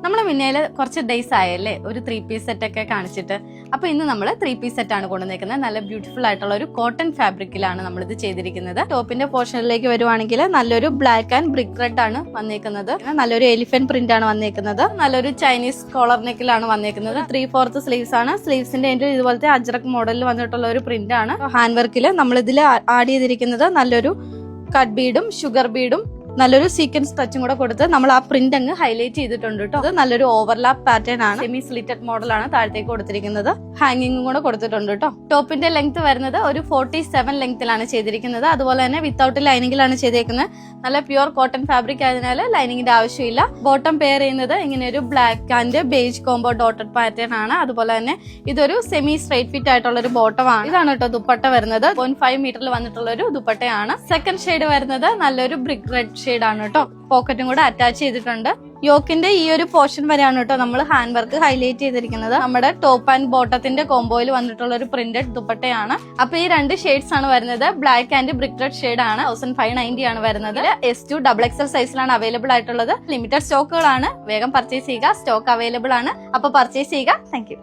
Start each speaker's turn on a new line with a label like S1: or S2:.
S1: നമ്മളെ മുന്നേല് കുറച്ച് ഡേയ്സ് ആയല്ലേ ഒരു 3 പീസ് സെറ്റ് ഒക്കെ കാണിച്ചിട്ട്. അപ്പൊ ഇന്ന് നമ്മൾ 3 പീസ് സെറ്റ് ആണ് കൊണ്ടുവന്നേക്കുന്നത്. നല്ല ബ്യൂട്ടിഫുൾ ആയിട്ടുള്ള ഒരു കോട്ടൺ ഫാബ്രിക്കിലാണ് നമ്മൾ ഇത് ചെയ്തിരിക്കുന്നത്. ടോപ്പിന്റെ പോർഷനിലേക്ക് വരുവാണെങ്കിൽ നല്ലൊരു ബ്ലാക്ക് ആൻഡ് ബ്രിക്ക് റെഡ് ആണ് വന്നേക്കുന്നത്. നല്ലൊരു എലിഫന്റ് പ്രിന്റ് ആണ് വന്നേക്കുന്നത്. നല്ലൊരു ചൈനീസ് കോളർ നെക്കിലാണ് വന്നേക്കുന്നത്. 3/4 സ്ലീവ്സ് ആണ്. സ്ലീവ്സിന്റെ ഇതുപോലത്തെ അജ്രക് മോഡലിൽ വന്നിട്ടുള്ള ഒരു പ്രിന്റ് ആണ്. ഹാൻഡ് വർക്കിൽ നമ്മൾ ഇതിൽ ആഡ് ചെയ്തിരിക്കുന്നത് നല്ലൊരു കട്ട് ബീഡും ഷുഗർ ബീഡും നല്ലൊരു സീക്വൻസ് ടച്ചും കൂടെ കൊടുത്ത് നമ്മൾ ആ പ്രിന്റ് അങ്ങ് ഹൈലൈറ്റ് ചെയ്തിട്ടുണ്ട് കേട്ടോ. അത് നല്ലൊരു ഓവർലാപ്പ് പാറ്റേൺ ആണ്. സെമി സ്ലിറ്റഡ് മോഡലാണ് താഴത്തേക്ക് കൊടുത്തിരിക്കുന്നത്. ഹാങ്ങിങ്ങും കൂടെ കൊടുത്തിട്ടുണ്ട് കേട്ടോ. ടോപ്പിന്റെ ലെങ്ത് വരുന്നത് ഒരു 47 ലെങ്ത്തിലാണ് ചെയ്തിരിക്കുന്നത്. അതുപോലെ തന്നെ വിത്തൗട്ട് ലൈനിങ്ങിലാണ് ചെയ്തേക്കുന്നത്. നല്ല പ്യുവർ കോട്ടൺ ഫാബ്രിക് ആയതിനാൽ ലൈനിങ്ങിന്റെ ആവശ്യമില്ല. ബോട്ടം പെയർ ചെയ്യുന്നത് ഇങ്ങനെ ഒരു black and beige combo dotted pattern ആണ്. അതുപോലെ തന്നെ ഇതൊരു സെമി സ്ട്രൈറ്റ് ഫിറ്റ് ആയിട്ടുള്ള ഒരു ബോട്ടം ആണ്. ഇതാണ് കേട്ടോ ദുപ്പട്ട വരുന്നത്. 0.5 മീറ്ററിൽ വന്നിട്ടുള്ള ഒരു ദുപ്പട്ടയാണ്. സെക്കൻഡ് ഷെയ്ഡ് വരുന്നത് നല്ലൊരു ബ്രിക്ക് റെഡ് ഷെയ്ഡ് ആണ് കേട്ടോ. പോക്കറ്റും കൂടെ അറ്റാച്ച് ചെയ്തിട്ടുണ്ട്. യോക്കിന്റെ ഈ ഒരു പോർഷൻ വരെയാണ് കേട്ടോ നമ്മൾ ഹാൻഡ് വർക്ക് ഹൈലൈറ്റ് ചെയ്തിരിക്കുന്നത്. നമ്മുടെ ടോപ്പ് ആൻഡ് ബോട്ടത്തിന്റെ കോംബോയിൽ വന്നിട്ടുള്ള ഒരു പ്രിന്റഡ് ദുപ്പട്ടയാണ്. അപ്പൊ ഈ 2 ഷെയ്ഡ്സ് ആണ് വരുന്നത്. Black and brick red shade ആണ്. 1590 ആണ് വരുന്നത്. S2 XXL സൈസിലാണ് അവൈലബിൾ ആയിട്ടുള്ളത്. ലിമിറ്റഡ് സ്റ്റോക്കുകളാണ്. വേഗം പർച്ചേസ് ചെയ്യുക. സ്റ്റോക്ക് അവൈലബിൾ ആണ്. അപ്പൊ പർച്ചേസ് ചെയ്യുക. Thank you.